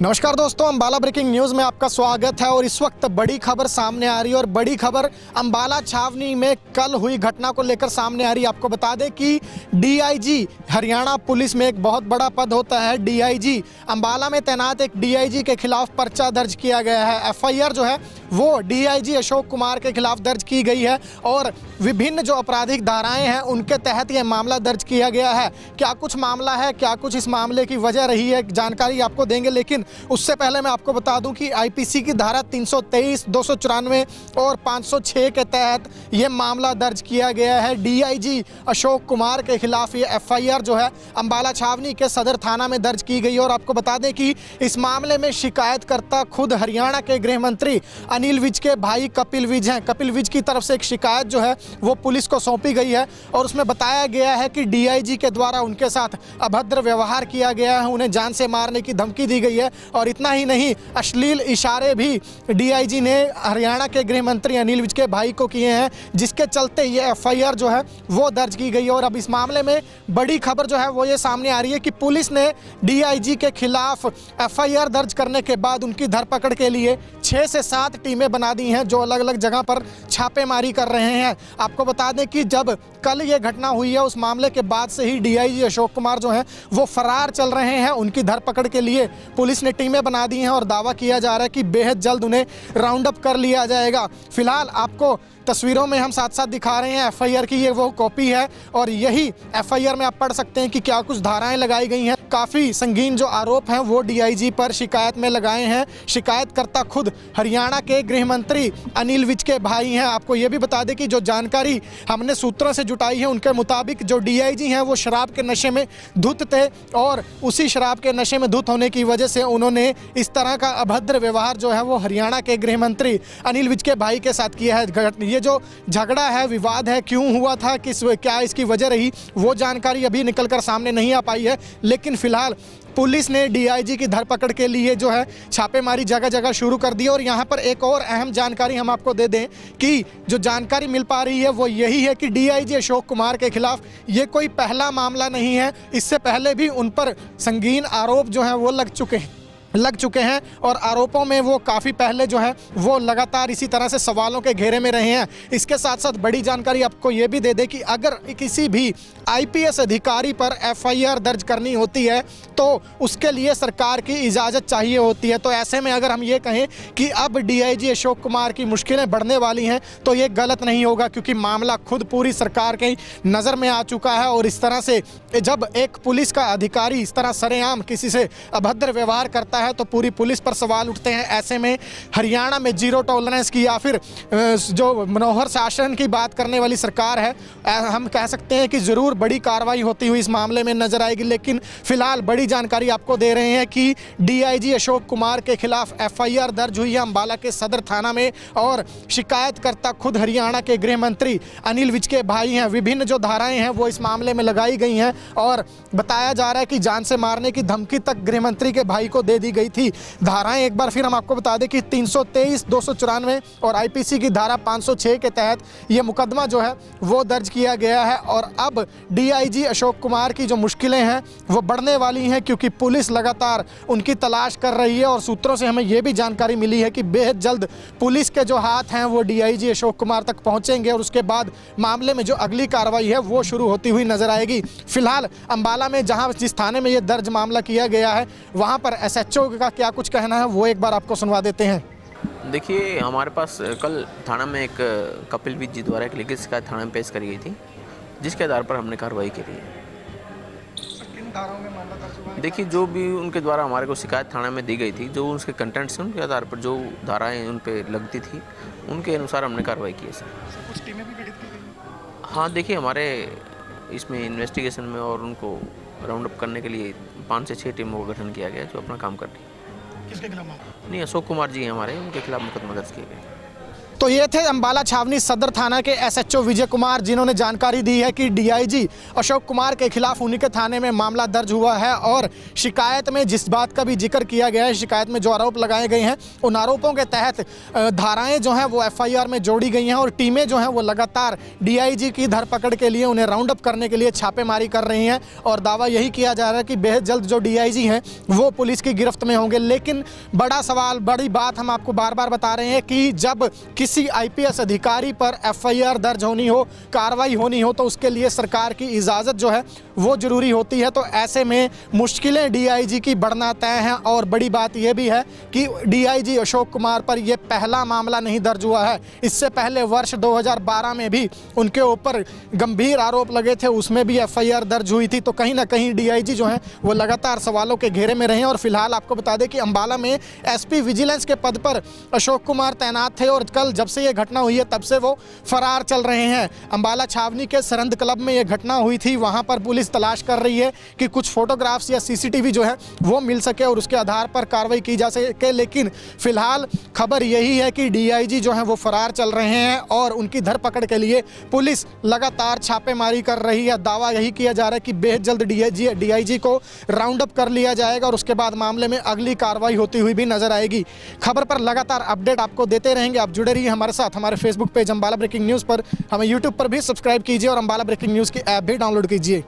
नमस्कार दोस्तों, Ambala breaking news में आपका स्वागत है। और इस वक्त बड़ी खबर सामने आ रही है और बड़ी खबर अंबाला छावनी में कल हुई घटना को लेकर सामने आ रही है। आपको बता दें कि डीआईजी हरियाणा पुलिस में एक बहुत बड़ा पद होता है डीआईजी। अंबाला में तैनात एक डीआईजी के खिलाफ पर्चा दर्ज किया गया है। एफआईआर जो है वो डीआईजी अशोक कुमार के खिलाफ दर्ज की गई है और विभिन्न जो आपराधिक धाराएं हैं उनके तहत यह मामला दर्ज किया गया है। क्या कुछ मामला है, क्या कुछ इस मामले की वजह रही है, जानकारी आपको देंगे। लेकिन उससे पहले मैं आपको बता दूं कि आईपीसी की धारा 323, 294 और 506 के तहत यह मामला दर्ज किया गया है। डीआईजी अशोक कुमार के खिलाफ ये एफआईआर जो है अंबाला छावनी के सदर थाना में दर्ज की गई। और आपको बता दें कि इस मामले में शिकायतकर्ता खुद हरियाणा के गृह मंत्री अनिल विज के भाई कपिल विज हैं। कपिल विज की तरफ से एक शिकायत जो है वो पुलिस को सौंपी गई है और उसमें बताया गया है कि डीआईजी के द्वारा उनके साथ अभद्र व्यवहार किया गया है, उन्हें जान से मारने की धमकी दी गई है। और इतना ही नहीं, अश्लील इशारे भी डीआईजी ने हरियाणा के गृह मंत्री अनिल विज के भाई को किए हैं, जिसके चलते ये एफआईआर जो है वो दर्ज की गई है। और अब इस मामले में बड़ी खबर जो है वो ये सामने आ रही है कि पुलिस ने डीआईजी के खिलाफ एफआईआर दर्ज करने के बाद उनकी धरपकड़ के लिए 6 से 7 टीमें बना दी हैं जो अलग अलग जगह पर छापेमारी कर रहे हैं। आपको बता दें कि जब कल ये घटना हुई है उस मामले के बाद से ही डीआईजी अशोक कुमार जो हैं वो फरार चल रहे हैं। उनकी धरपकड़ के लिए पुलिस ने टीमें बना दी हैं और दावा किया जा रहा है कि बेहद जल्द उन्हें राउंड अप कर लिया जाएगा। फिलहाल आपको तस्वीरों में हम साथ साथ दिखा रहे हैं एफआईआर की ये वो कॉपी है और यही एफआईआर में आप पढ़ सकते हैं कि क्या कुछ धाराएं लगाई गई हैं। काफ़ी संगीन जो आरोप हैं वो डीआईजी पर शिकायत में लगाए हैं। शिकायतकर्ता खुद हरियाणा के गृह मंत्री अनिल विज के भाई हैं। आपको ये भी बता दें कि जो जानकारी हमने सूत्रों से जुटाई है उनके मुताबिक जो डीआईजी हैं वो शराब के नशे में धुत थे और उसी शराब के नशे में धुत होने की वजह से उन्होंने इस तरह का अभद्र व्यवहार जो है वो हरियाणा के गृह मंत्री अनिल विज के भाई के साथ किया है। ये जो झगड़ा है, विवाद है, क्यों हुआ था, क्या इसकी वजह रही, वो जानकारी अभी निकलकर सामने नहीं आ पाई है। लेकिन फिलहाल पुलिस ने डीआईजी की धरपकड़ के लिए जो है छापेमारी जगह जगह शुरू कर दी। और यहाँ पर एक और अहम जानकारी हम आपको दे दें कि जो जानकारी मिल पा रही है वो यही है कि डीआईजी अशोक कुमार के खिलाफ ये कोई पहला मामला नहीं है। इससे पहले भी उन पर संगीन आरोप जो हैं वो लग चुके हैं और आरोपों में वो काफ़ी पहले जो है वो लगातार इसी तरह से सवालों के घेरे में रहे हैं। इसके साथ साथ बड़ी जानकारी आपको ये भी दे दें कि अगर किसी भी आईपीएस अधिकारी पर एफआईआर दर्ज करनी होती है तो उसके लिए सरकार की इजाज़त चाहिए होती है। तो ऐसे में अगर हम ये कहें कि अब डीआईजी अशोक कुमार की मुश्किलें बढ़ने वाली हैं तो ये गलत नहीं होगा, क्योंकि मामला खुद पूरी सरकार की नज़र में आ चुका है। और इस तरह से जब एक पुलिस का अधिकारी इस तरह सरेआम किसी से अभद्र व्यवहार करता है तो पूरी पुलिस पर सवाल उठते हैं। ऐसे में हरियाणा में जीरो टॉलरेंस की या फिर जो मनोहर शासन की बात करने वाली सरकार है, हम कह सकते हैं कि ज़रूर बड़ी कार्रवाई होती हुई इस मामले में नजर आएगी। लेकिन फिलहाल बड़ी जानकारी आपको दे रहे हैं कि डीआईजी अशोक कुमार के खिलाफ एफआईआर दर्ज हुई है अंबाला के सदर थाना में और शिकायतकर्ता खुद हरियाणा के गृह मंत्री अनिल विज के भाई हैं। विभिन्न जो धाराएं हैं वो इस मामले में लगाई गई हैं और बताया जा रहा है कि जान से मारने की धमकी तक गृह मंत्री के भाई को दे दी गई थी। धाराएं एक बार फिर हम आपको बता दें कि 323, 294 और आईपीसी की धारा 506 के तहत यह मुकदमा जो है वो दर्ज किया गया है। और अब डीआईजी अशोक कुमार की जो मुश्किलें हैं वो बढ़ने वाली हैं, क्योंकि पुलिस लगातार उनकी तलाश कर रही है। और सूत्रों से हमें यह भी जानकारी मिली है कि बेहद जल्द पुलिस के जो हाथ हैं वो डीआईजी अशोक कुमार तक पहुंचेंगे और उसके बाद मामले में जो अगली कार्रवाई है वो शुरू होती हुई नजर आएगी। फिलहाल अंबाला में जिस थाने में ये दर्ज मामला किया गया है वहां पर एसएचओ का क्या कुछ कहना है वो एक बार आपको सुनवा देते हैं। देखिए, हमारे पास कल थाना में एक कपिल विज जी द्वारा एक लिखित शिकायत थाना में पेश करी गई थी, जिसके आधार पर हमने कार्रवाई करी है। देखिए, जो भी उनके द्वारा हमारे को शिकायत थाना में दी गई थी, जो उसके कंटेंट्स हैं उनके आधार पर जो धाराएं उन पर लगती थी उनके अनुसार हमने कार्रवाई की है सर। कुछ टीमें भी गठित की गई? हाँ, देखिए, हमारे इसमें इन्वेस्टिगेशन में और उनको राउंड अप करने के लिए 5 से 6 टीमों का गठन किया गया जो अपना काम कर रही है। किसके खिलाफ? नहीं, अशोक कुमार जी हैं हमारे, उनके खिलाफ मुकदमा दर्ज किया गया। तो ये थे अंबाला छावनी सदर थाना के एसएचओ विजय कुमार, जिन्होंने जानकारी दी है कि डीआईजी अशोक कुमार के खिलाफ उन्हीं के थाने में मामला दर्ज हुआ है और शिकायत में जिस बात का भी जिक्र किया गया है, शिकायत में जो आरोप लगाए गए हैं उन आरोपों के तहत धाराएं जो हैं वो एफआईआर में जोड़ी गई हैं और टीमें जो हैं वो लगातार डीआईजी की धरपकड़ के लिए, उन्हें राउंड अप करने के लिए छापेमारी कर रही हैं और दावा यही किया जा रहा है कि बेहद जल्द जो डीआईजी हैं वो पुलिस की गिरफ्त में होंगे। लेकिन बड़ा सवाल, बड़ी बात हम आपको बार बार बता रहे हैं कि जब किसी आईपीएस अधिकारी पर एफआईआर दर्ज होनी हो, कार्रवाई होनी हो, तो उसके लिए सरकार की इजाज़त जो है वो ज़रूरी होती है। तो ऐसे में मुश्किलें डीआईजी की बढ़ना तय हैं और बड़ी बात यह भी है कि डीआईजी अशोक कुमार पर यह पहला मामला नहीं दर्ज हुआ है। इससे पहले वर्ष 2012 में भी उनके ऊपर गंभीर आरोप लगे थे, उसमें भी एफआईआर दर्ज हुई थी। तो कहीं ना कहीं डीआईजी जो हैं वो लगातार सवालों के घेरे में रहे हैं। और फिलहाल आपको बता दें कि अंबाला में एसपी विजिलेंस के पद पर अशोक कुमार तैनात थे और कल जब से ये घटना हुई है तब से वो फरार चल रहे हैं। अंबाला छावनी के सरहद क्लब में ये घटना हुई थी, वहां पर पुलिस तलाश कर रही है कि कुछ फोटोग्राफ्स या सीसीटीवी जो है वो मिल सके और उसके आधार पर कार्रवाई की जा सके। लेकिन फिलहाल खबर यही है कि डीआईजी जो है वो फरार चल रहे हैं और उनकी धरपकड़ के लिए पुलिस लगातार छापेमारी कर रही है। दावा यही किया जा रहा है कि बेहद जल्द डीआईजी को राउंड अप कर लिया जाएगा और उसके बाद मामले में अगली कार्रवाई होती हुई भी नजर आएगी। खबर पर लगातार अपडेट आपको देते रहेंगे। आप जुड़े रहिए हमारे साथ। हमारे Facebook page Ambala breaking news पर, हमें यूट्यूब पर भी सब्सक्राइब कीजिए और अंबाला ब्रेकिंग न्यूज़ की ऐप भी डाउनलोड कीजिए।